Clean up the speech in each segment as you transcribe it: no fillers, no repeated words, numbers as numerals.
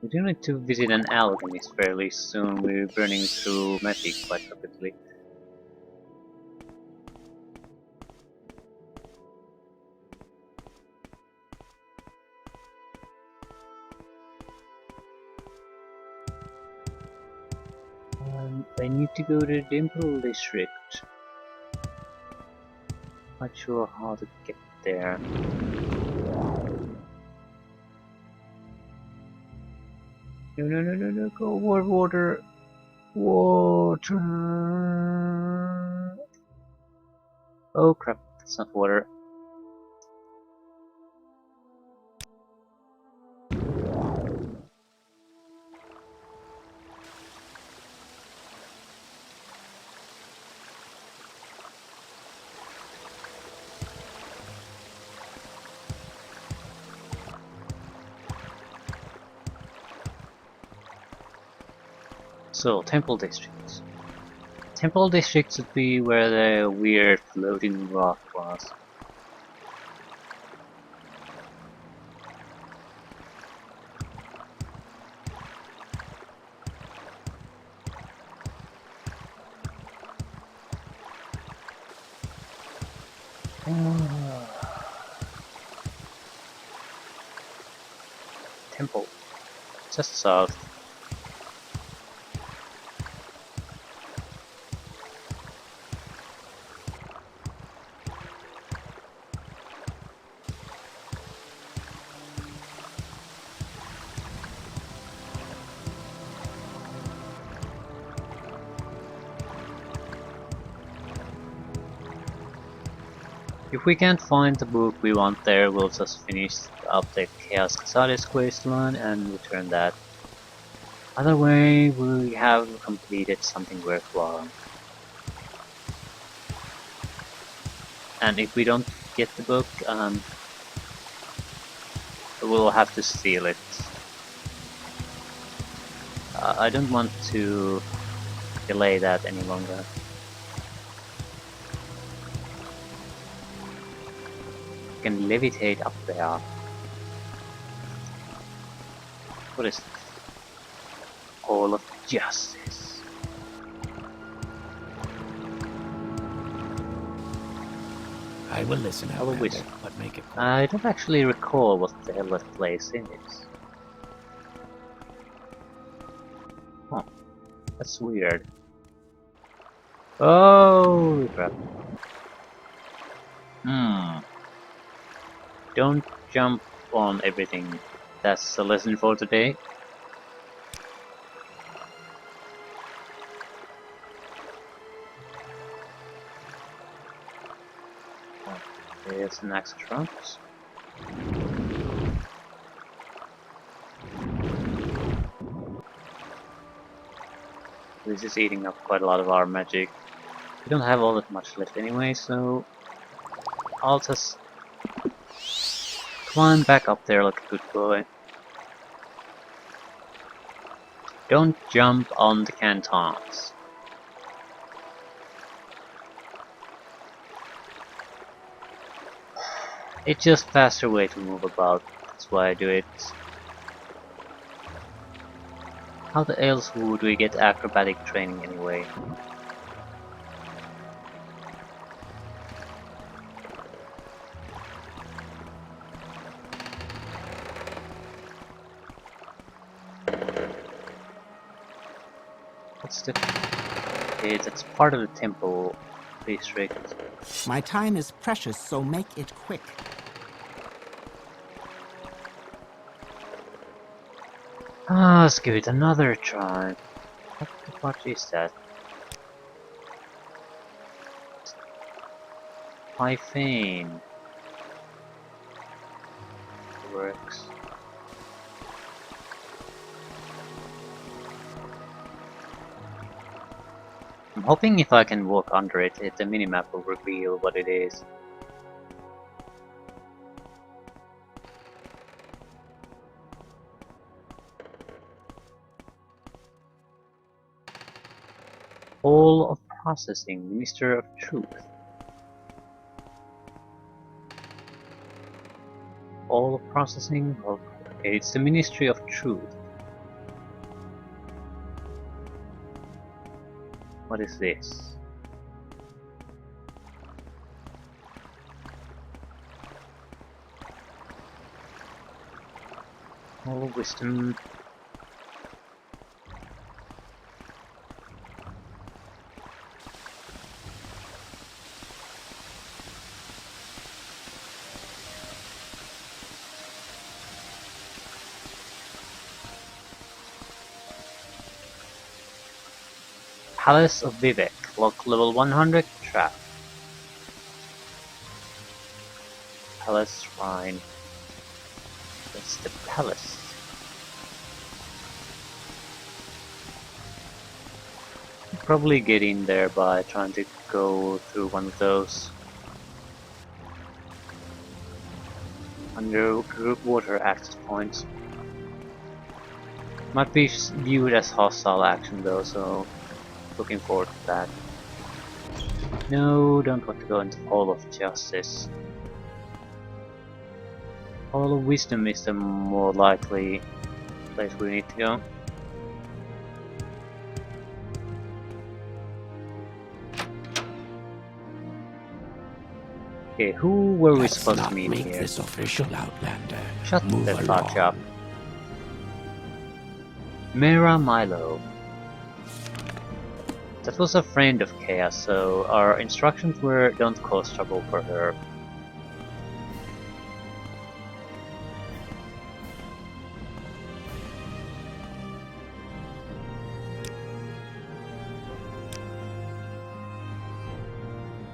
We do need to visit an alchemist fairly soon. We're burning through magic quite rapidly. I need to go to the Dimple District. Not sure how to get there. No, go water. Water. Oh crap, that's not water. So, Temple District. Temple District would be where the weird floating rock was. Temple. Just south. If we can't find the book we want there, we'll just finish up the Chaos Casares questline and return that. Either way, we have completed something worthwhile. And if we don't get the book, we'll have to steal it. I don't want to delay that any longer. Can levitate up there. What is this? Hall of Justice. I will listen, I will Outlander, but make it quick. I don't actually recall what the hell that place is. Huh. That's weird. Oh crap. Don't jump on everything. That's the lesson for today. There's an axe trunks. This is eating up quite a lot of our magic. We don't have all that much left anyway, so I'll just climb back up there like a good boy. Don't jump on the cantons. It's just faster way to move about, that's why I do it. How the else would we get acrobatic training anyway? What's the... Okay, that's part of the temple district. My time is precious, so make it quick. Let's give it another try. What the fuck is that? Hyphane. Works. I'm hoping if I can walk under it, the minimap will reveal what it is. Hall of Processing, Minister of Truth. Hall of Processing? Okay, it's the Ministry of Truth. What is this? All wisdom. Palace of Vivek, lock level 100, trap. Palace Shrine. That's the palace. Probably get in there by trying to go through one of those underwater access points. Might be viewed as hostile action though, so looking forward to that. No, don't want to go into Hall of Justice. Hall of Wisdom is the more likely place we need to go. Okay, who were we supposed to meet make here? this official, Outlander. Shut Move the fuck along. up. Mera Milo. That was a friend of Chaos, so our instructions were don't cause trouble for her.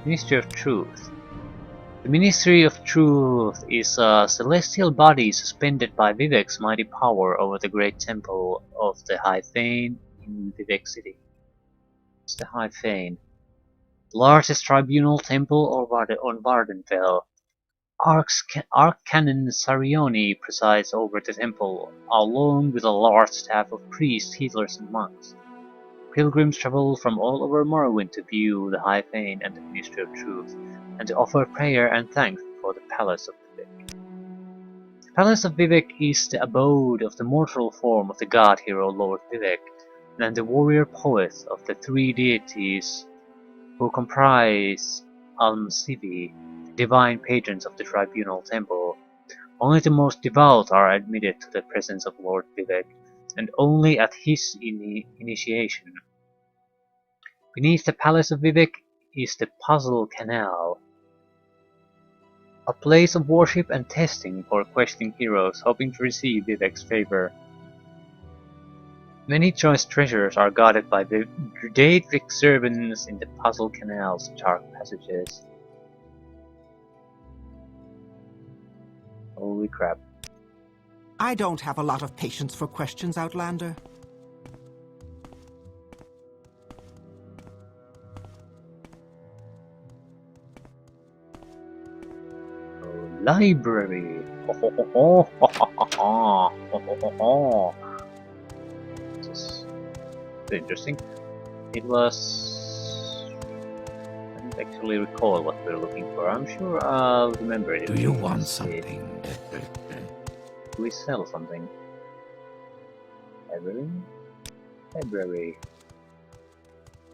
Ministry of Truth. The Ministry of Truth is a celestial body suspended by Vivek's mighty power over the great temple of the High Fane in Vivek City. It's the High Fane. The largest tribunal temple on Vardenfell. Archcanon Sarioni presides over the temple, along with a large staff of priests, healers, and monks. Pilgrims travel from all over Morrowind to view the High Fane and the Ministry of Truth, and to offer prayer and thanks before the Palace of Vivek. The Palace of Vivek is the abode of the mortal form of the god-hero Lord Vivek, and the warrior poet of the three deities who comprise Almsivi, the divine patrons of the Tribunal Temple. Only the most devout are admitted to the presence of Lord Vivek, and only at his initiation. Beneath the Palace of Vivek is the Puzzle Canal, a place of worship and testing for questing heroes hoping to receive Vivek's favor. Many choice treasures are guarded by the Daedric servants in the Puzzle Canal's dark passages. Holy crap. I don't have a lot of patience for questions, Outlander. Library. This is very interesting. It was. I don't actually recall what we're looking for. I'm sure I'll remember it. Do you want something? Do we sell something? Library? Library.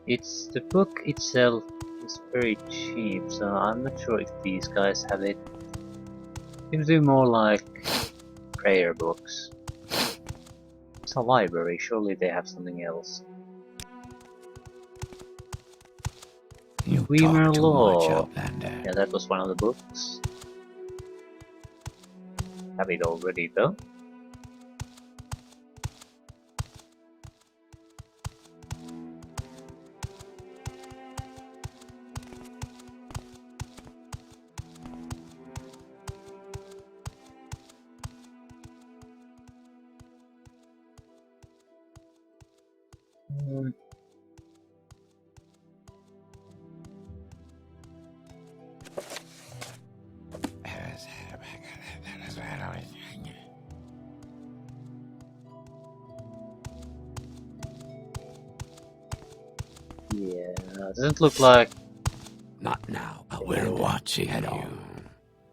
It's the book itself is very cheap, so I'm not sure if these guys have it. Seems to be more like prayer books. It's a library, surely they have something else. You Weaver talk too Law. much, Outlander. Yeah, that was one of the books. Have it already though. Yeah, doesn't look like. Not now. We're watching you.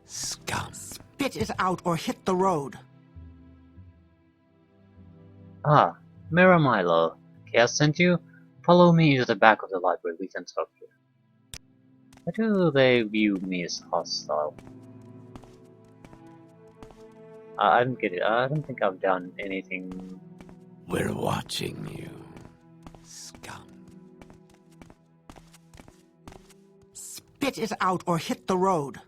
Scum. Spit it out or hit the road. Ah, Mera Milo. Chaos sent you? Follow me to the back of the library, we can talk here. Why do they view me as hostile? I don't get it. I don't think I've done anything. We're watching you, scum. Spit it out or hit the road.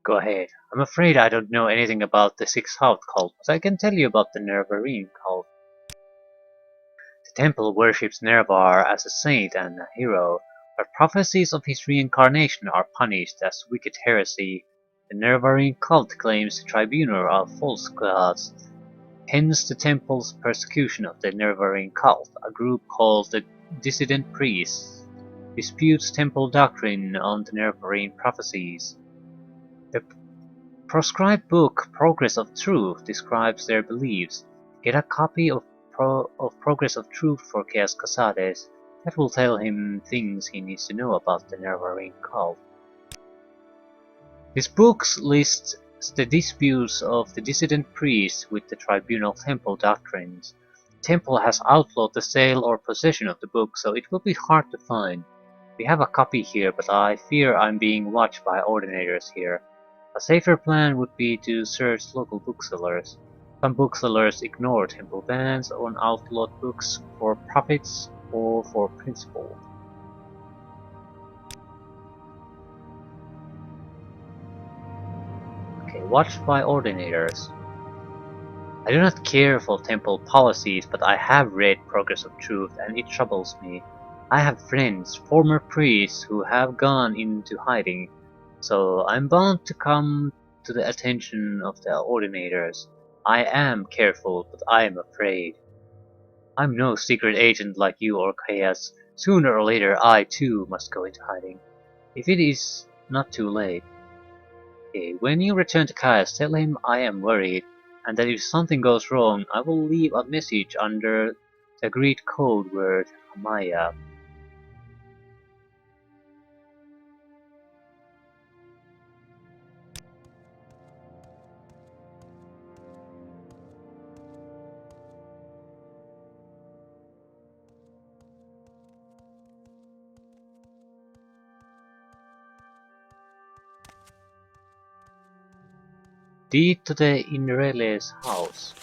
Go ahead. I'm afraid I don't know anything about the Sixth House cult, but I can tell you about the Nervarine cult. The temple worships Nervar as a saint and a hero, but prophecies of his reincarnation are punished as wicked heresy. The Nervarine cult claims the tribunal are false gods, hence the temple's persecution of the Nervarine cult. A group called the Dissident Priests disputes temple doctrine on the Nervarine prophecies. The proscribed book Progress of Truth describes their beliefs. Get a copy of Progress of Truth for Chaos Casades. That will tell him things he needs to know about the Nervarine cult. This book lists the disputes of the dissident priests with the tribunal temple doctrines. The temple has outlawed the sale or possession of the book, so it will be hard to find. We have a copy here, but I fear I'm being watched by ordinators here. A safer plan would be to search local booksellers. Some booksellers ignore temple bans on outlawed books for profits or for principle. Okay, watched by ordinators. I do not care for temple policies, but I have read Progress of Truth and it troubles me. I have friends, former priests, who have gone into hiding, so I'm bound to come to the attention of the ordinators. I am careful, but I am afraid. I'm no secret agent like you or Chaos. Sooner or later I too must go into hiding, if it is not too late. Okay, when you return to Chaos, tell him I am worried, and that if something goes wrong, I will leave a message under the agreed code word Amaya. Deed to the Inrele's house.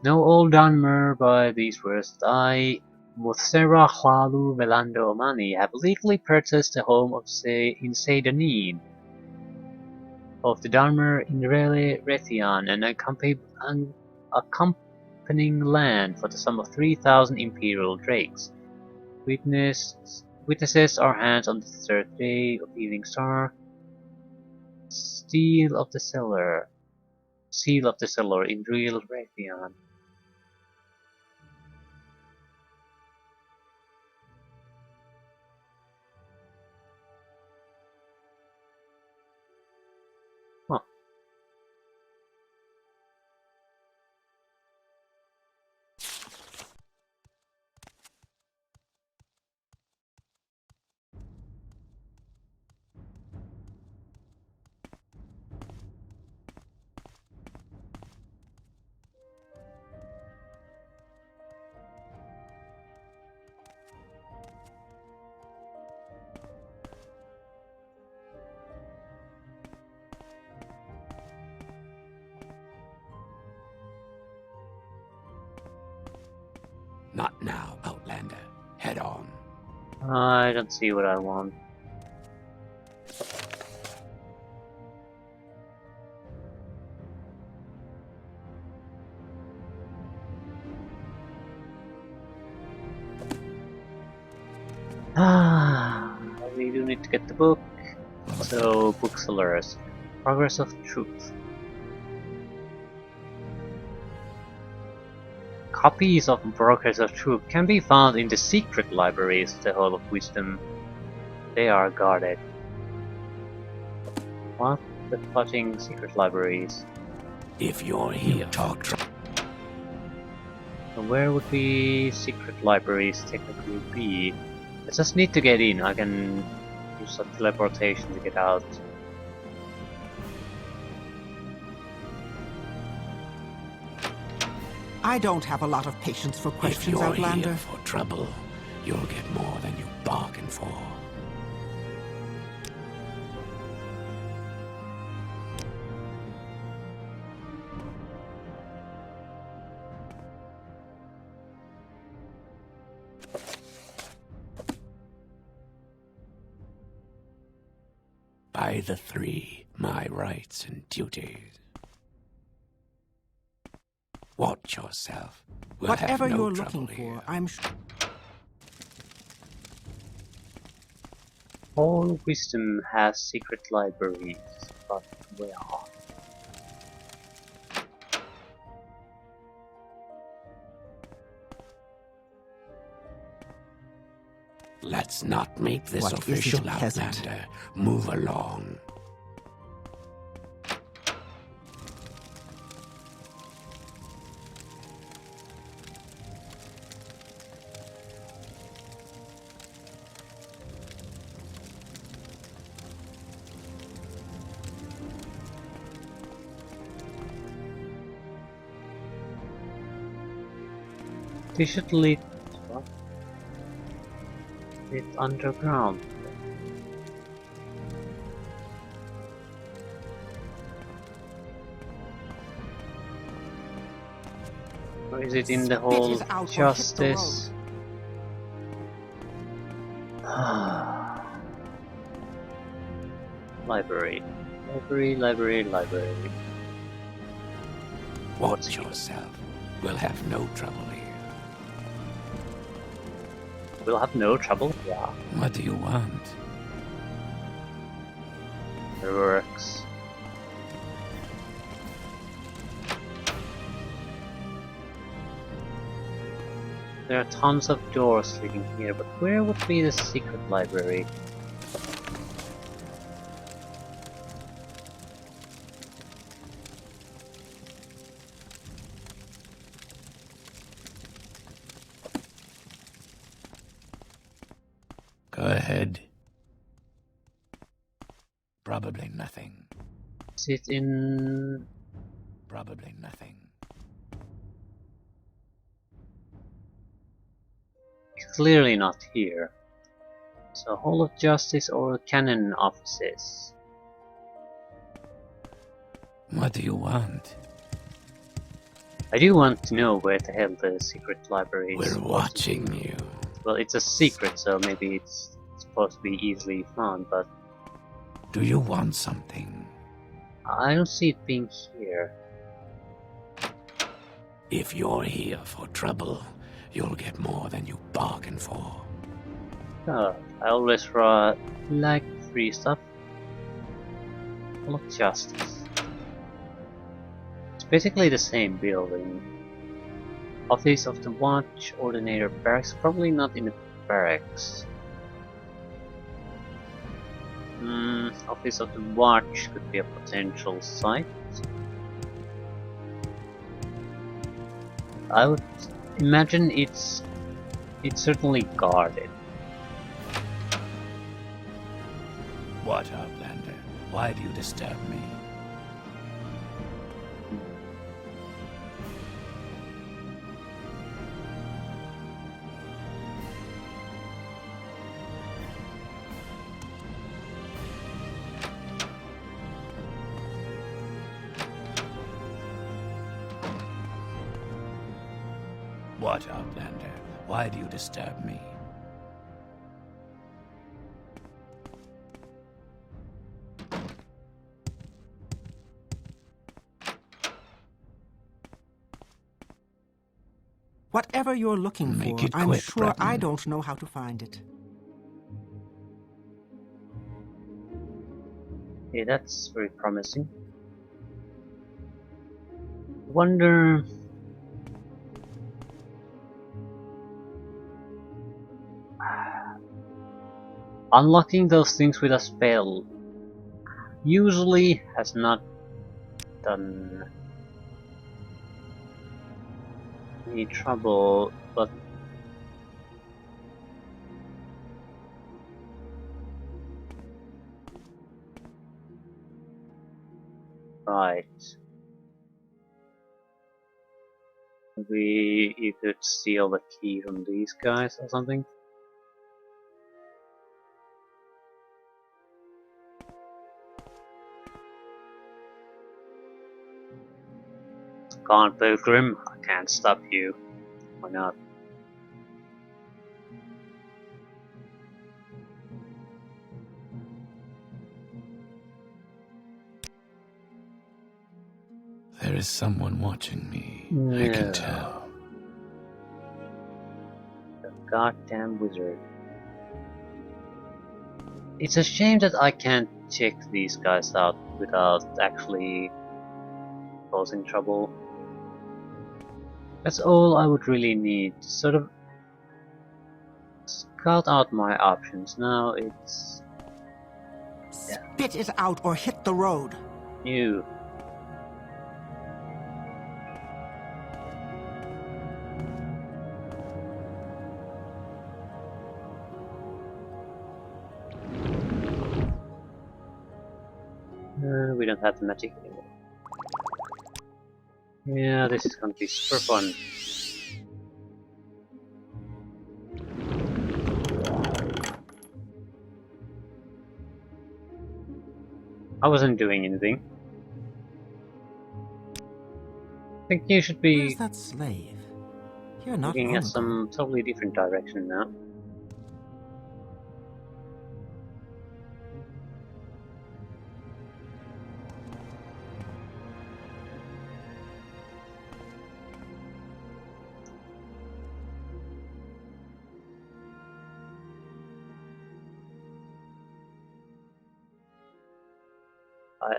Know old Dunmer by these words that I, Muthera Hualu Velando Omani, have legally purchased the home of in Seydanin of the Dunmer Inrele Rethian and accompanying land for the sum of 3,000 imperial drakes. Witnesses are hands on the third day of Evening Star. Seal of the Cellar in real Raytheon. Huh. Not now, Outlander. Head on. I don't see what I want. We do need to get the book. So, booksellers. Progress of Truth. Copies of Progress of Truth can be found in the secret libraries of the Hall of Wisdom. They are guarded. What? The plotting secret libraries. If you're here, talk. And where would the secret libraries technically be? I just need to get in. I can use some teleportation to get out. I don't have a lot of patience for If questions, you're Outlander. here for trouble, you'll get more than you bargained for. By the three, my rights and duties. Watch yourself. We'll Whatever have no you're trouble looking for, here. I'm sure. All wisdom has secret libraries, but where? Let's not make this What is it, official, peasant? Outlander. Move along. They should lead what? It underground. Or is it in the Spit whole it out or hit the justice? Library. Library. Watch yourself. We'll have no trouble here. We'll have no trouble? Yeah. What do you want? It works. There are tons of doors leading here, but where would be the secret library? Go ahead. Probably nothing. Is it in... Probably nothing. Clearly not here. So Hall of Justice or Canon offices? What do you want? I do want to know where the hell the secret library is. We're watching you. Well, it's a secret, so maybe it's supposed to be easily found, but Do you want something? I don't see it being here. If you're here for trouble, you'll get more than you bargained for. I always like free stuff. Hall of Justice. It's basically the same building. Office of the Watch, Ordinator Barracks, probably not in the barracks. Office of the Watch could be a potential site. I would imagine it's certainly guarded. What, Outlander? Why do you disturb me? What, Outlander? Why do you disturb me? Whatever you're looking Make for, it I'm quick, sure Breton. I don't know how to find it. Okay, that's very promising. Wonder... Unlocking those things with a spell usually has not done any trouble, but right. Maybe you could steal the key from these guys or something? Can't, Pilgrim. I can't stop you. Why not? There is someone watching me. I can tell. The goddamn wizard. It's a shame that I can't check these guys out without actually causing trouble. That's all I would really need to sort of scout out my options. Now it's Spit it out or hit the road. you. We don't have the magic anymore. Yeah, this is gonna be super fun. I wasn't doing anything. I think you should Where's be that slave? You're not looking at vulnerable. some totally different direction now.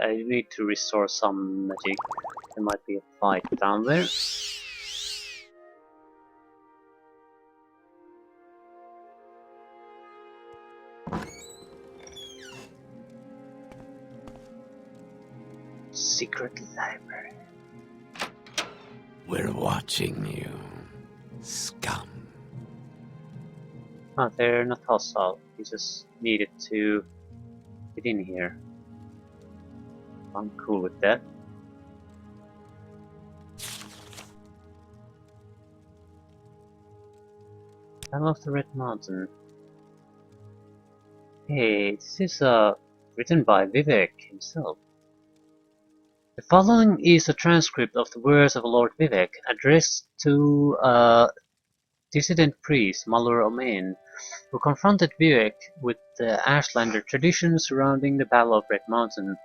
I need to restore some magic. There might be a fight down there. Secret library. We're watching you, scum. Ah, they're not hostile. We just needed to get in here. I'm cool with that. Battle of the Red Mountain. Hey, this is written by Vivek himself. The following is a transcript of the words of Lord Vivek addressed to dissident priest Malur Omen, who confronted Vivek with the Ashlander tradition surrounding the Battle of Red Mountain,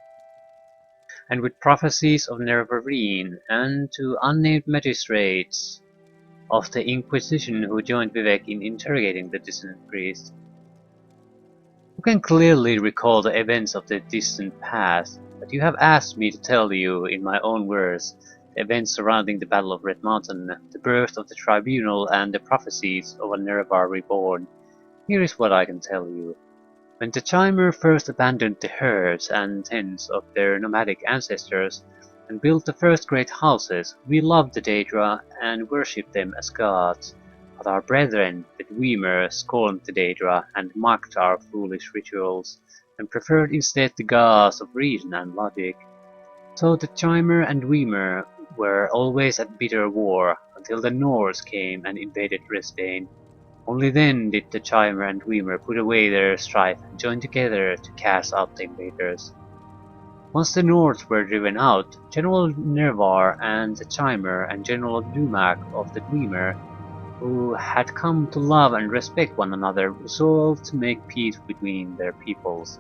and with prophecies of Nerevarine, and to unnamed magistrates of the Inquisition who joined Vivek in interrogating the dissident priest. You can clearly recall the events of the distant past, but you have asked me to tell you, in my own words, the events surrounding the Battle of Red Mountain, the birth of the Tribunal, and the prophecies of a Nerevar reborn. Here is what I can tell you. When the Chimer first abandoned the herds and tents of their nomadic ancestors, and built the first great houses, we loved the Daedra and worshipped them as gods. But our brethren, the Dwemer, scorned the Daedra and mocked our foolish rituals, and preferred instead the gods of reason and logic. So the Chimer and Dwemer were always at bitter war, until the Norse came and invaded Resbane. Only then did the Chimer and Dwemer put away their strife and join together to cast out the invaders. Once the Nords were driven out, General Nervar and the Chimer and General Dumak of the Dwemer, who had come to love and respect one another, resolved to make peace between their peoples.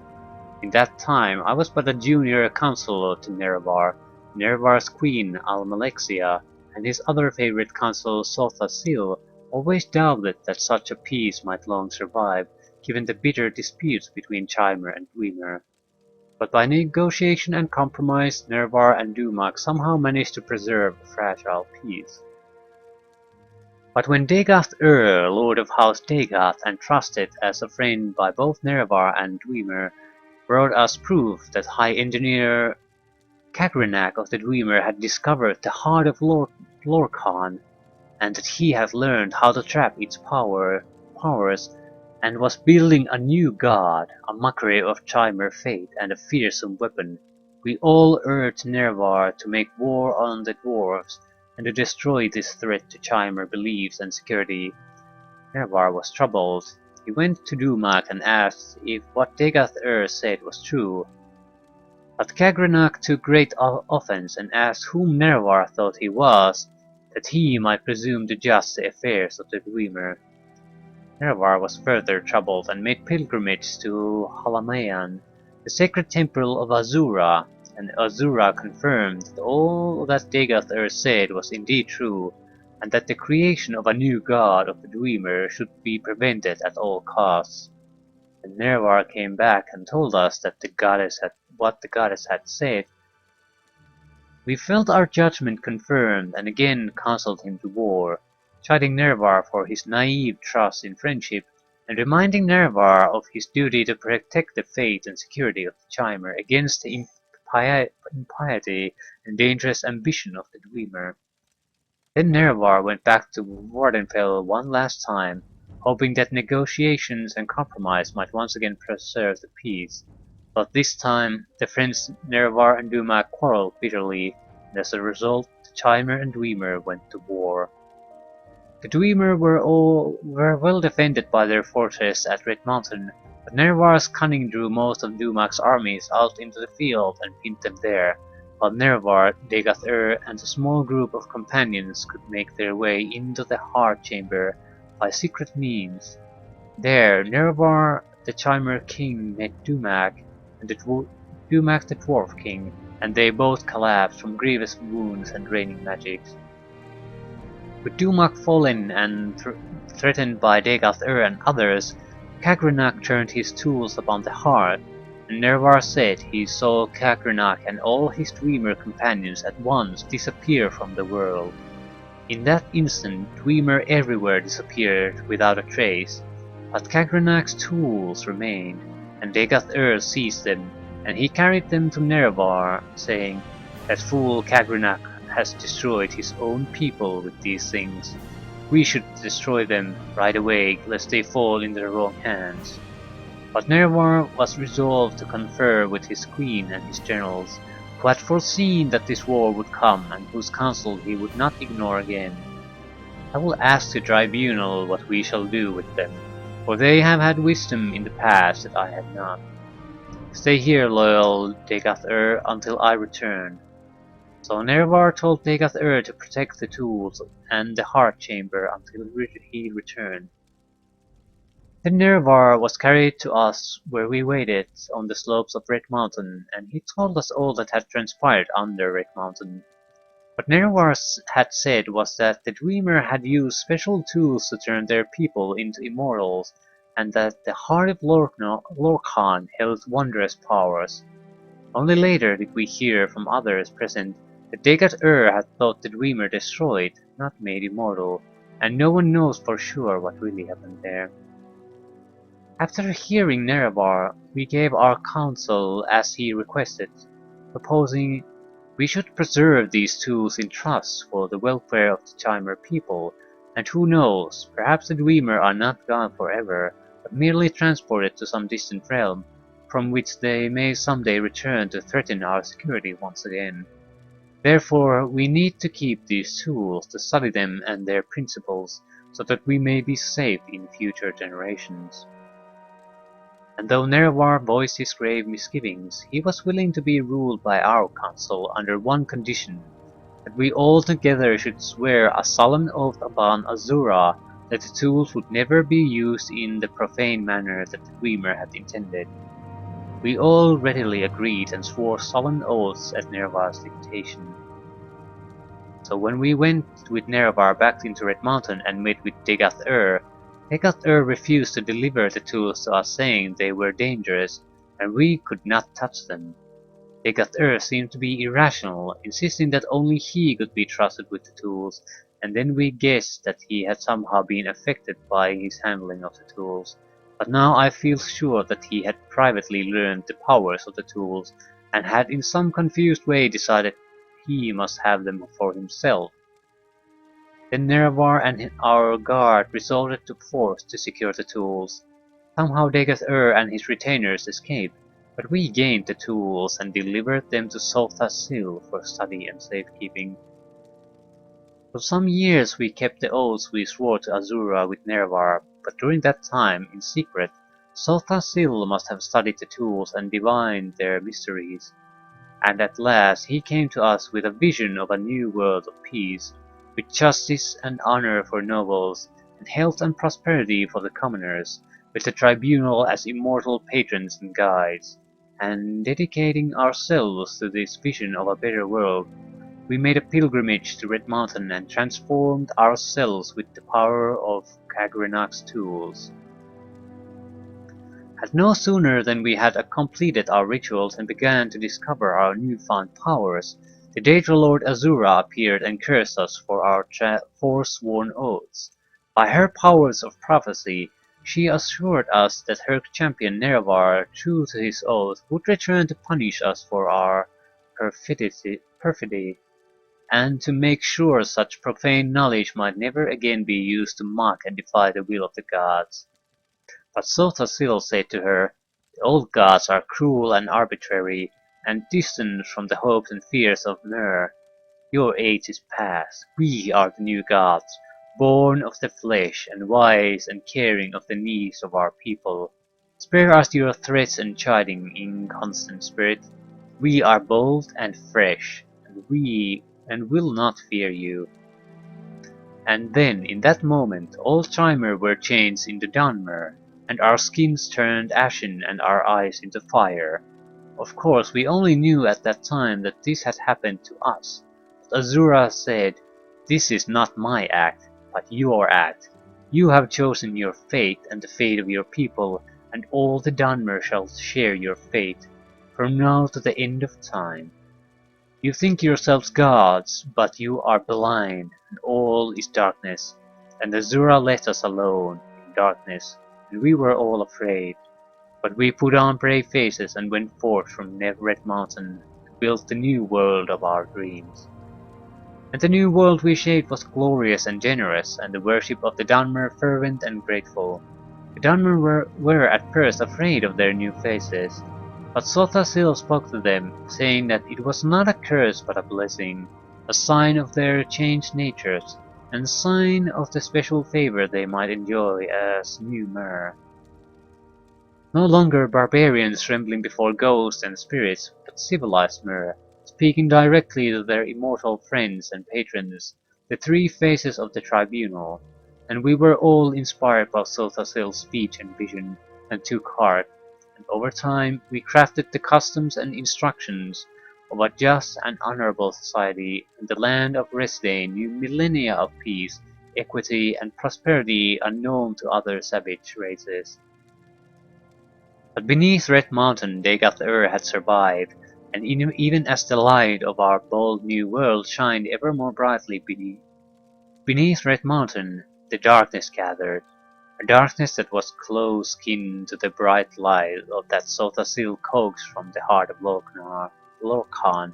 In that time, I was but a junior counselor to Nervar. Nervar's queen, Almalexia, and his other favorite consul, Sotha Sil, always doubted that such a peace might long survive, given the bitter disputes between Chimer and Dwemer. But by negotiation and compromise, Nervar and Dumak somehow managed to preserve a fragile peace. But when Dagoth Lord of House Dagoth, and trusted as a friend by both Nervar and Dwemer, brought us proof that High Engineer Kagrenak of the Dwemer had discovered the heart of Lorkhan, and that he had learned how to trap its powers, and was building a new god, a mockery of Chimer fate and a fearsome weapon. We all urged Nervar to make war on the dwarves, and to destroy this threat to Chimer beliefs and security. Nerevar was troubled. He went to Dumak and asked if what Degath said was true, but Kagrenak took great offense and asked whom Nerevar thought he was, that he might presume to judge the affairs of the Dwemer. Nerevar was further troubled and made pilgrimage to Halamayan, the sacred temple of Azura, and Azura confirmed that all that Degath said was indeed true, and that the creation of a new god of the Dwemer should be prevented at all costs. And Nerevar came back and told us that what the goddess had said. We felt our judgment confirmed and again counseled him to war, chiding Nerevar for his naive trust in friendship and reminding Nerevar of his duty to protect the faith and security of the Chimer against the impiety and dangerous ambition of the Dwemer. Then Nerevar went back to Wardenfell one last time, hoping that negotiations and compromise might once again preserve the peace. But this time, the friends Nerevar and Duma quarreled bitterly, and as a result, the Chimer and Dwemer went to war. The Dwemer were well defended by their fortress at Red Mountain, but Nerevar's cunning drew most of Dumak's armies out into the field and pinned them there, while Nerevar, Degath and a small group of companions could make their way into the Heart Chamber by secret means. There, Nerevar, the Chimer King, met Dumak, and Dumak the Dwarf King, and they both collapsed from grievous wounds and draining magics. With Dumak fallen and threatened by Degath and others, Kagrenak turned his tools upon the heart, and Nerevar said he saw Kagrenak and all his Dwemer companions at once disappear from the world. In that instant, Dwemer everywhere disappeared without a trace, but Kagrenak's tools remained, and Degath seized them, and he carried them to Nerevar, saying, "That fool Kagrenak has destroyed his own people with these things. We should destroy them right away, lest they fall in the wrong hands." But Nerevar was resolved to confer with his queen and his generals, who had foreseen that this war would come and whose counsel he would not ignore again. "I will ask the tribunal what we shall do with them, for they have had wisdom in the past that I had not. Stay here, loyal Degath until I return." So Nerevar told Degath to protect the tools and the heart chamber until he returned. Then Nerevar was carried to us where we waited on the slopes of Red Mountain, and he told us all that had transpired under Red Mountain. What Nerevar had said was that the Dwemer had used special tools to turn their people into immortals, and that the heart of Lorkhan held wondrous powers. Only later did we hear from others present that Degath had thought the Dwemer destroyed, not made immortal, and no one knows for sure what really happened there. After hearing Nerevar, we gave our counsel as he requested, proposing we should preserve these tools in trust for the welfare of the Chimer people, and who knows, perhaps the Dwemer are not gone forever, but merely transported to some distant realm, from which they may someday return to threaten our security once again. Therefore, we need to keep these tools to study them and their principles, so that we may be safe in future generations. And though Nerevar voiced his grave misgivings, he was willing to be ruled by our council under one condition, that we all together should swear a solemn oath upon Azura that the tools would never be used in the profane manner that the Dwemer had intended. We all readily agreed and swore solemn oaths at Nerevar's dictation. So when we went with Nerevar back into Red Mountain and met with Degath Degath refused to deliver the tools to us, saying they were dangerous and we could not touch them. Degath seemed to be irrational, insisting that only he could be trusted with the tools, and then we guessed that he had somehow been affected by his handling of the tools. But now I feel sure that he had privately learned the powers of the tools, and had in some confused way decided he must have them for himself. Then Nerevar and our guard resorted to force to secure the tools. Somehow Degath and his retainers escaped, but we gained the tools and delivered them to Sultha's Seal for study and safekeeping. For some years we kept the oaths we swore to Azura with Nerevar, but during that time, in secret, Sothasil must have studied the tools and divined their mysteries. And at last he came to us with a vision of a new world of peace, with justice and honor for nobles, and health and prosperity for the commoners, with the tribunal as immortal patrons and guides. And dedicating ourselves to this vision of a better world, we made a pilgrimage to Red Mountain and transformed ourselves with the power of Kagrenak's tools. And no sooner than we had completed our rituals and began to discover our newfound powers, the Daedra Lord Azura appeared and cursed us for our forsworn oaths. By her powers of prophecy, she assured us that her champion Nerevar, true to his oath, would return to punish us for our perfidy, and to make sure such profane knowledge might never again be used to mock and defy the will of the gods. But Sothasil said to her, "The old gods are cruel and arbitrary, and distant from the hopes and fears of Mer. Your age is past. We are the new gods, born of the flesh, and wise and caring of the needs of our people. Spare us your threats and chiding, inconstant spirit. We are bold and fresh, and will not fear you." And then, in that moment, all Trimer were changed into Dunmer, and our skins turned ashen and our eyes into fire. Of course, we only knew at that time that this had happened to us. But Azura said, "This is not my act, but your act. You have chosen your fate and the fate of your people, and all the Dunmer shall share your fate, from now to the end of time. You think yourselves gods, but you are blind, and all is darkness." And Azura left us alone, in darkness, and we were all afraid. But we put on brave faces and went forth from Red Mountain to build the new world of our dreams. And the new world we shaped was glorious and generous, and the worship of the Dunmer fervent and grateful. The Dunmer were at first afraid of their new faces, but Sothasil spoke to them, saying that it was not a curse but a blessing, a sign of their changed natures, and a sign of the special favor they might enjoy as new Mer. No longer barbarians trembling before ghosts and spirits, but civilized Mer, speaking directly to their immortal friends and patrons, the three faces of the tribunal. And we were all inspired by Sothasil's speech and vision, and took heart, and over time we crafted the customs and instructions of a just and honorable society, and the land of Resdain knew millennia of peace, equity, and prosperity unknown to other savage races. But beneath Red Mountain Degath-Ur had survived, and even as the light of our bold new world shined ever more brightly beneath Red Mountain, the darkness gathered, a darkness that was close kin to the bright light of that Sothasil coaxed from the heart of Lorkhan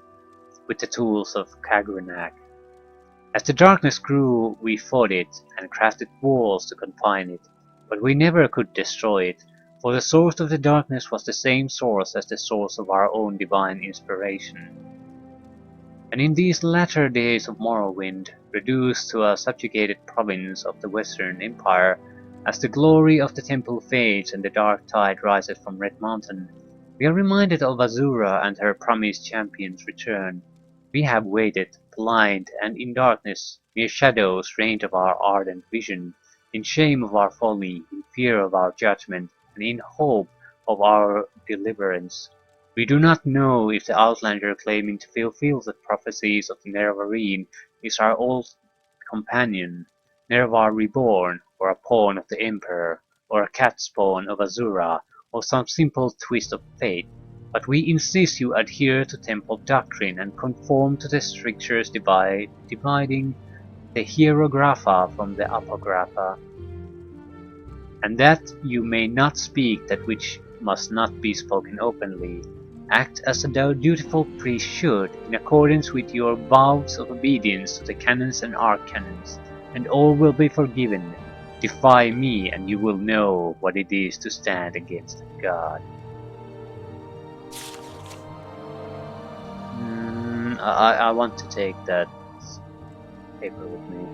with the tools of Kagrenak. As the darkness grew, we fought it, and crafted walls to confine it, but we never could destroy it, for the source of the darkness was the same source as the source of our own divine inspiration. And in these latter days of Morrowind, reduced to a subjugated province of the Western Empire, as the glory of the temple fades and the dark tide rises from Red Mountain, we are reminded of Azura and her promised champion's return. We have waited, blind and in darkness, mere shadows reigned of our ardent vision, in shame of our folly, in fear of our judgment, and in hope of our deliverance. We do not know if the outlander claiming to fulfill the prophecies of the Nerevarine is our old companion, Nerevar reborn, or a pawn of the Emperor, or a catspawn of Azura, or some simple twist of fate, but we insist you adhere to temple doctrine and conform to the strictures dividing the hieroglypha from the apocrypha, and that you may not speak that which must not be spoken openly. Act as a dutiful priest should, in accordance with your vows of obedience to the canons and archcanons, and all will be forgiven. Defy me, and you will know what it is to stand against God. I want to take that. paper with me.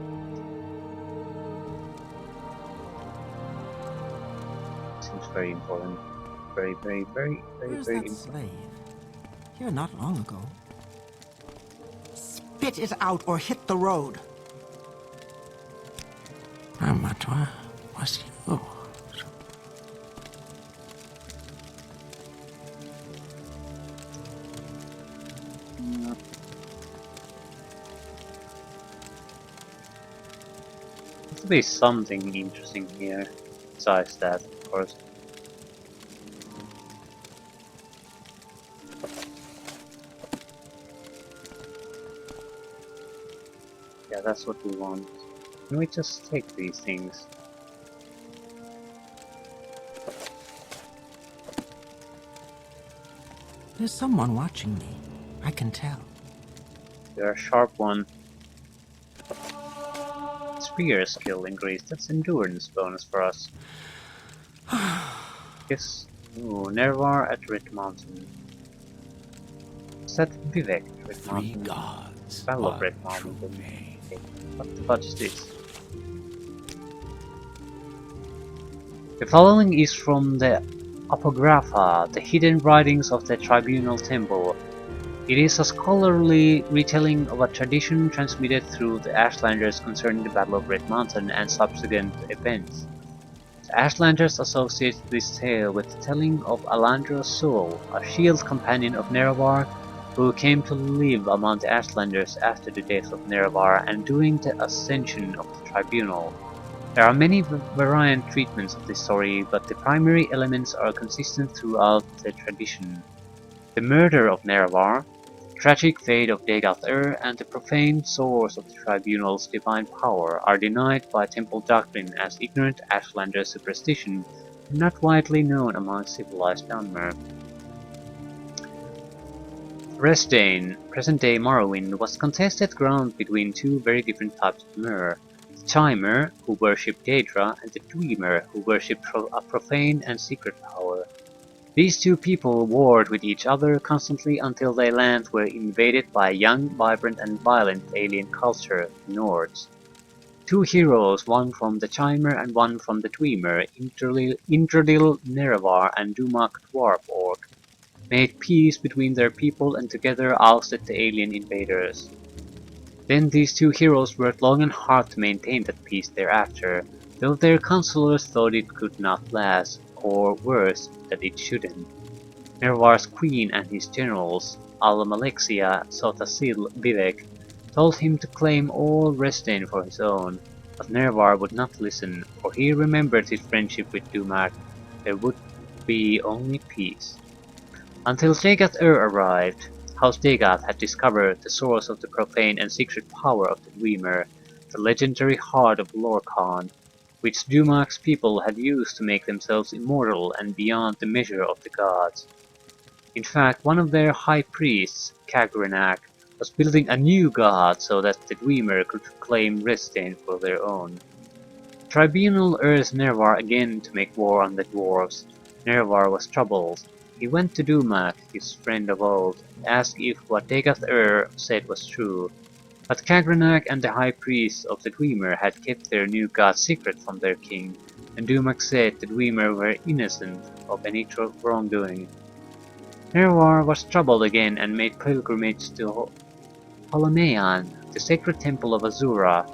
Seems very important. Very, very, very, very, Where's very that important. slave? Here not long ago. Spit it out or hit the road. Amatwa was yours. Must be something interesting here, besides that, of course. Yeah, that's what we want. Can we just take these things? There's someone watching me. I can tell. You're a sharp one. Spear skill increase, that's endurance bonus for us. Yes. Ooh, Nervar at Red Mountain. Is that Vivek at Red 3 Mountain? gods, Battle of one Red true Mountain. faith. Okay. What the fudge is this? The following is from the Apocrypha, the hidden writings of the Tribunal Temple. It is a scholarly retelling of a tradition transmitted through the Ashlanders concerning the Battle of Red Mountain and subsequent events. The Ashlanders associate this tale with the telling of Alandro's soul, a shield companion of Nerevar, who came to live among the Ashlanders after the death of Nerevar and during the ascension of the Tribunal. There are many variant treatments of this story, but the primary elements are consistent throughout the tradition. The murder of Nerevar, the tragic fate of Degath-Ur, and the profane source of the Tribunal's divine power are denied by Temple doctrine as ignorant Ashlander superstition and not widely known among civilized Dunmer. Resdain, present-day Morrowind, was contested ground between two very different types of Mer. The Chimer, who worshipped Daedra, and the Dwemer, who worshipped a profane and secret power. These two people warred with each other constantly until their lands were invaded by a young, vibrant and violent alien culture, the Nords. Two heroes, one from the Chimer and one from the Dwemer, Intradil Nerevar and Dumak Dwarf Orc, made peace between their people and together ousted the alien invaders. Then these two heroes worked long and hard to maintain that peace thereafter, though their counselors thought it could not last, or worse, that it shouldn't. Nervar's queen and his generals, Al-Malexia, Sotasil, Vivek, told him to claim all Resdain for his own, but Nervar would not listen, for he remembered his friendship with Dumak. There would be only peace. Until Degath-Ur arrived, House Degath had discovered the source of the profane and secret power of the Dwemer, the legendary heart of Lorkhan, which Dumak's people had used to make themselves immortal and beyond the measure of the gods. In fact, one of their high priests, Kagrenak, was building a new god so that the Dwemer could claim Resdain for their own. The Tribunal urged Nervar again to make war on the dwarves. Nervar was troubled. He went to Dumak, his friend of old, and asked if what Degath-Ur said was true. But Kagrenak and the high priests of the Dwemer had kept their new god secret from their king, and Dumak said the Dwemer were innocent of any wrongdoing. Nervar was troubled again and made pilgrimage to Ptolemaion, the sacred temple of Azura,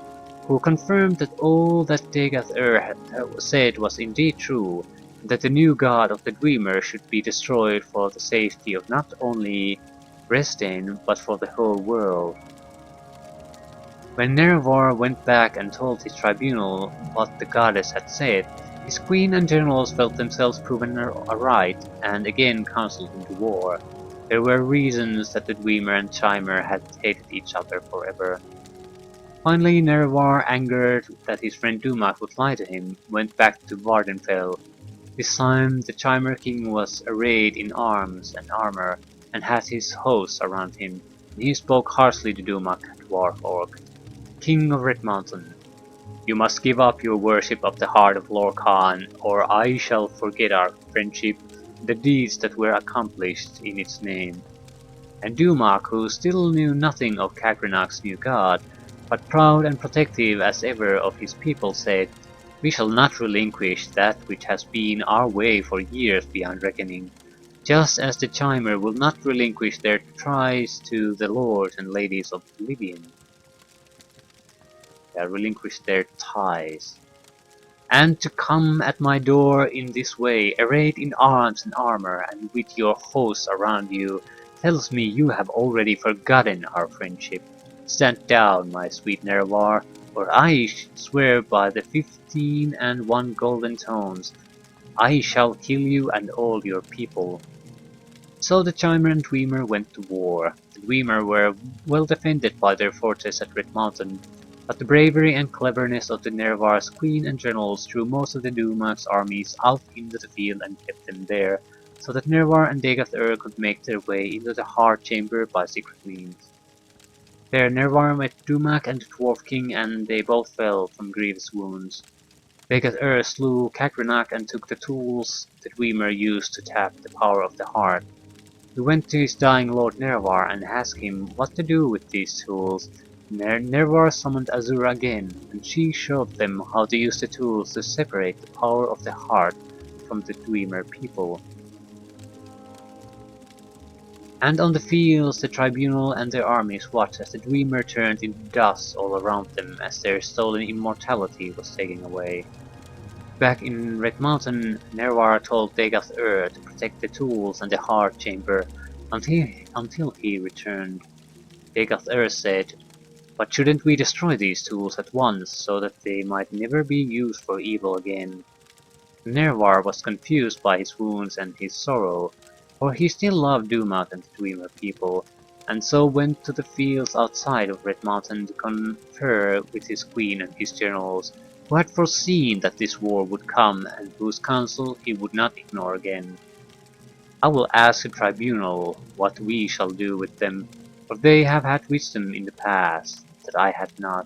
who confirmed that all that Degath-Ur had said was indeed true, and that the new god of the Dwemer should be destroyed for the safety of not only Resdain, but for the whole world. When Nervar went back and told his tribunal what the goddess had said, his queen and generals felt themselves proven aright, and again counseled him to war. There were reasons that the Dwemer and Chimer had hated each other forever. Finally, Nervar, angered that his friend Dumak would lie to him, went back to Vardenfell. This time, the Chimer king was arrayed in arms and armor, and had his hosts around him, and he spoke harshly to Dumak, dwarf orc. King of Red Mountain, you must give up your worship of the heart of Lorkhan, or I shall forget our friendship and the deeds that were accomplished in its name. And Dumak, who still knew nothing of Kagrenak's new god, but proud and protective as ever of his people said, "We shall not relinquish that which has been our way for years beyond reckoning, just as the Chimer will not relinquish their ties to the lords and ladies of Oblivion." They relinquish their ties. "And to come at my door in this way, arrayed in arms and armor, and with your hosts around you, tells me you have already forgotten our friendship. Stand down, my sweet Nerevar, or I swear by the 15 and 1 golden tones, I shall kill you and all your people." So the Chimer and Dwemer went to war. The Dwemer were well defended by their fortress at Red Mountain, but the bravery and cleverness of the Nerevar's queen and generals drew most of the Dumak's armies out into the field and kept them there, so that Nerevar and Dagath could make their way into the Heart Chamber by secret means. There Nerevar met Dumak and the Dwarf King, and they both fell from grievous wounds. Dagath slew Kagrenak and took the tools that Dwemer used to tap the power of the heart. He went to his dying lord Nerevar and asked him what to do with these tools. Nerevar summoned Azura again, and she showed them how to use the tools to separate the power of the heart from the Dwemer people. And on the fields the tribunal and their armies watched as the Dwemer turned into dust all around them as their stolen immortality was taken away. Back in Red Mountain, Nerevar told Dagath to protect the tools and the heart chamber until he returned. Dagath said, "But shouldn't we destroy these tools at once so that they might never be used for evil again?" Nerevar was confused by his wounds and his sorrow, for he still loved Dumat and the Dwemer people, and so went to the fields outside of Red Mountain to confer with his queen and his generals, who had foreseen that this war would come and whose counsel he would not ignore again. "I will ask the tribunal what we shall do with them, for they have had wisdom in the past that I had not.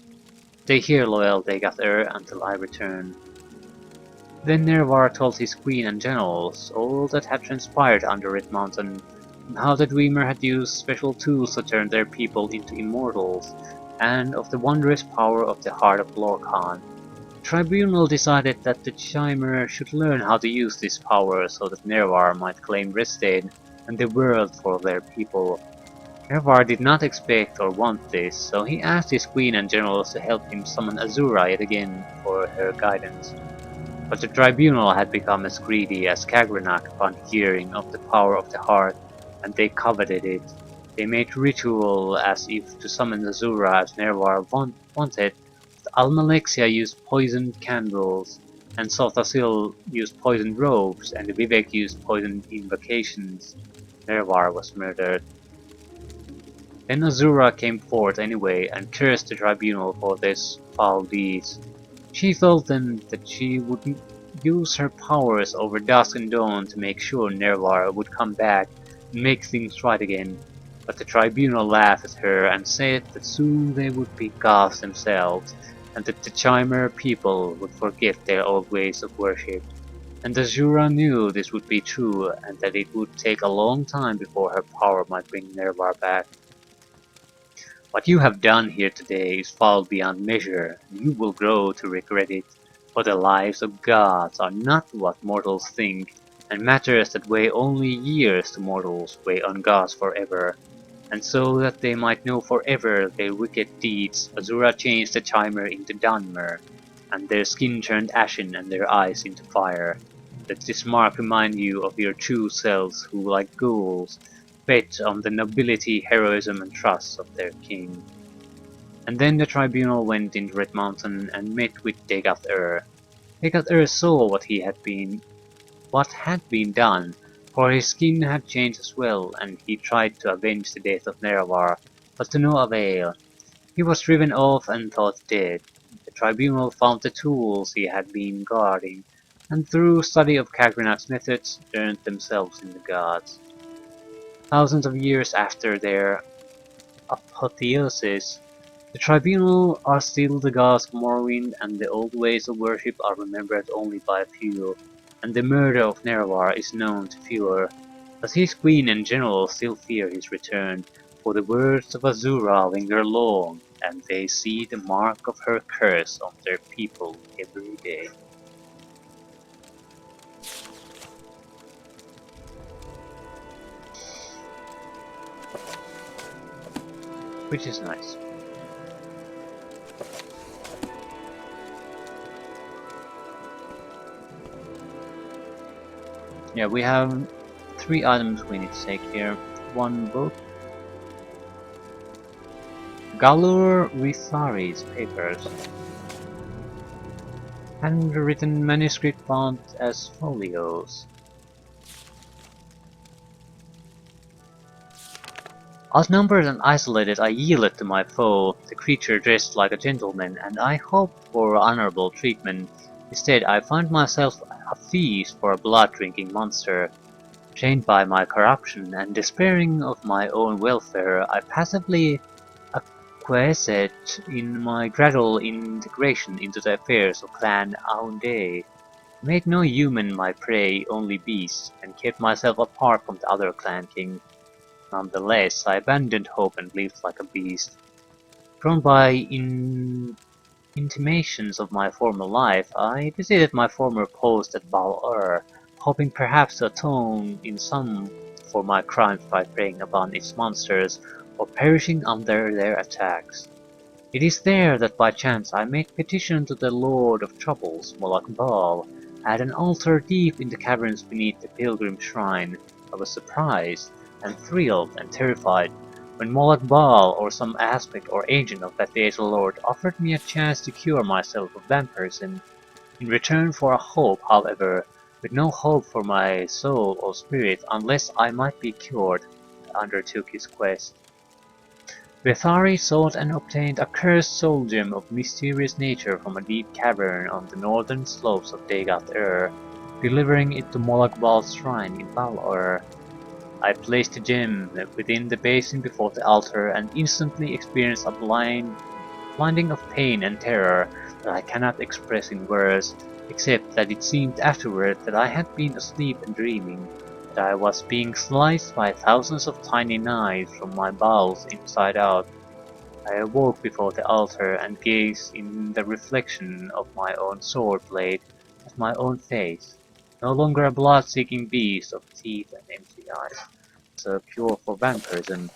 Stay here, loyal Dagath until I return." Then Nerevar told his queen and generals all that had transpired under Red Mountain, and how the Dwemer had used special tools to turn their people into immortals, and of the wondrous power of the heart of Lorkhan. The tribunal decided that the Chimer should learn how to use this power so that Nerevar might claim Restade and the world for their people. Nerevar did not expect or want this, so he asked his queen and generals to help him summon Azura yet again for her guidance. But the tribunal had become as greedy as Kagrenak upon hearing of the power of the heart, and they coveted it. They made ritual as if to summon Azura as Nerevar wanted. Almalexia used poisoned candles, and Sothasil used poisoned robes, and Vivek used poisoned invocations. Nerevar was murdered. Then Azura came forth anyway and cursed the tribunal for their foul deeds. She told them that she would use her powers over dusk and dawn to make sure Nerevar would come back and make things right again. But the tribunal laughed at her and said that soon they would be gods themselves, and that the Chimer people would forget their old ways of worship. And Azura knew this would be true, and that it would take a long time before her power might bring Nerevar back. "What you have done here today is foul beyond measure, and you will grow to regret it, for the lives of gods are not what mortals think, and matters that weigh only years to mortals weigh on gods forever." And so that they might know forever their wicked deeds, Azura changed the Chimer into Dunmer, and their skin turned ashen and their eyes into fire. Let this mark remind you of your true selves who, like ghouls, bet on the nobility, heroism and trust of their king. And then the tribunal went into Red Mountain and met with Dagath Dagath saw what had been done, for his skin had changed as well, and he tried to avenge the death of Nerevar, but to no avail. He was driven off and thought dead. The tribunal found the tools he had been guarding, and through study of Kagrenak's methods, turned themselves into gods. Thousands of years after their apotheosis, the tribunal are still the gods of Morrowind, and the old ways of worship are remembered only by a few, and the murder of Nerevar is known to fewer, but his queen and generals still fear his return, for the words of Azura linger long and they see the mark of her curse on their people every day. Which is nice. Yeah, we have 3 items we need to take here. 1 book. Galur Rithari's papers. Handwritten manuscript bound as folios. Outnumbered and isolated, I yielded to my foe, the creature dressed like a gentleman, and I hoped for honorable treatment. Instead, I found myself a feast for a blood-drinking monster. Chained by my corruption and despairing of my own welfare, I passively acquiesced in my gradual integration into the affairs of Clan Aunde. I made no human my prey, only beast, and kept myself apart from the other clan king. Nonetheless, I abandoned hope and lived like a beast. Drawn by intimations of my former life, I visited my former post at Bal-Ur, hoping perhaps to atone in some for my crimes by preying upon its monsters or perishing under their attacks. It is there that by chance I made petition to the Lord of Troubles, Moloch Baal, at an altar deep in the caverns beneath the pilgrim shrine. I was surprised and thrilled and terrified when Moloch Baal or some aspect or agent of that day's Lord offered me a chance to cure myself of vampirism. In return for a hope, however, with no hope for my soul or spirit unless I might be cured, I undertook his quest. Bethari sought and obtained a cursed soul gem of mysterious nature from a deep cavern on the northern slopes of Dagat-Ur, delivering it to Moloch Baal's shrine in Bal-Ur. I placed the gem within the basin before the altar and instantly experienced a blinding of pain and terror that I cannot express in words, except that it seemed afterward that I had been asleep and dreaming, that I was being sliced by thousands of tiny knives from my bowels inside out. I awoke before the altar and gazed in the reflection of my own sword blade at my own face, no longer a blood-seeking beast of teeth and empty eyes. It's a cure for vampirism.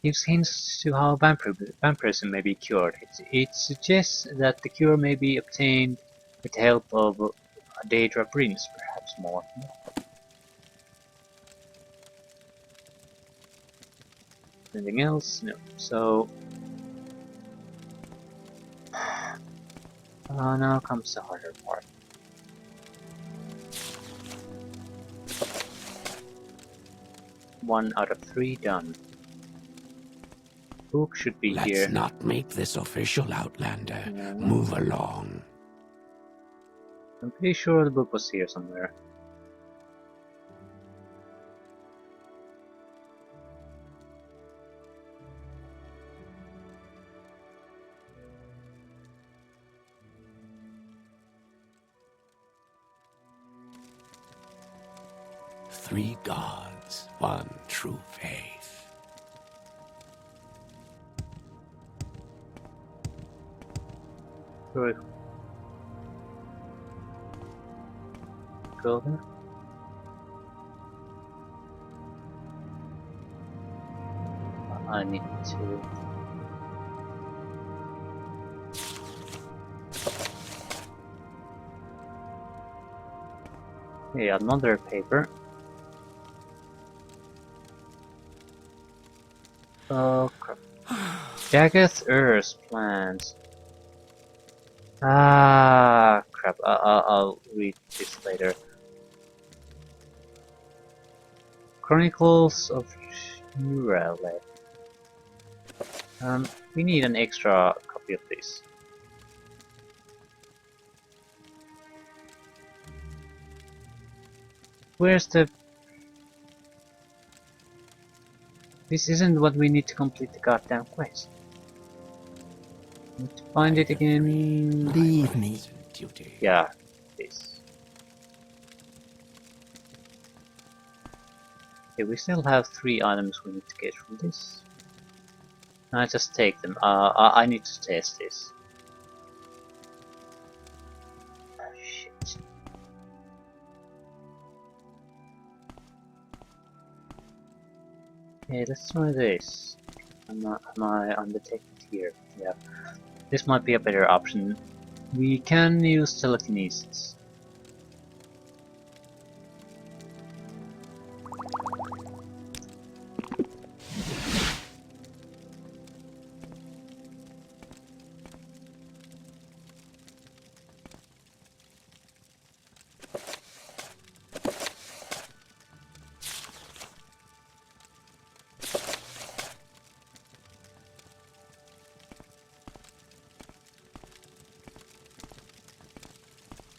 Gives hints to how vampirism may be cured. It suggests that the cure may be obtained with the help of a Daedra prince, perhaps more. Anything else? No. So now comes the harder part. One out of 3 done. Book should be here. Let's not make this official, Outlander. Yeah. Move along. I'm pretty sure the book was here somewhere. Three gods, one true faith. Good. Go there. I need to. Okay, another paper. Oh crap. Dagat-Ur's plans. Ah, crap. I'll read this later. Chronicles of Shurale. We need an extra copy of this. Where's the... This isn't what we need to complete the goddamn quest. Need to find it again. Leave me. Duty. Yeah, this. Okay, we still have 3 items we need to get from this. I just take them. I need to test this. Shit. Okay, let's try this. Am I undetected here? Yeah. This might be a better option. We can use telekinesis.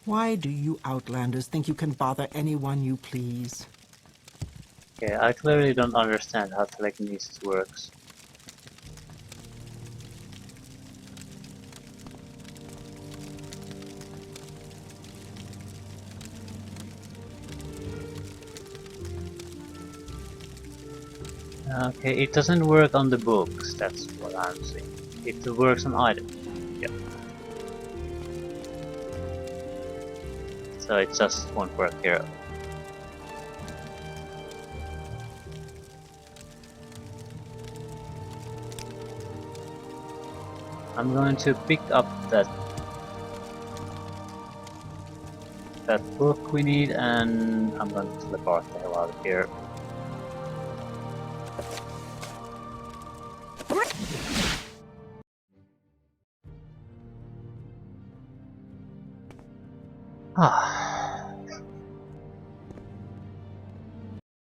Why do you Outlanders think you can bother anyone you please? Okay, I clearly don't understand how telekinesis works. Okay, it doesn't work on the books, that's what I'm saying. It works on items. Yep. So it just won't work here. I'm going to pick up that book we need, and I'm going to teleport the hell out of here. Ah.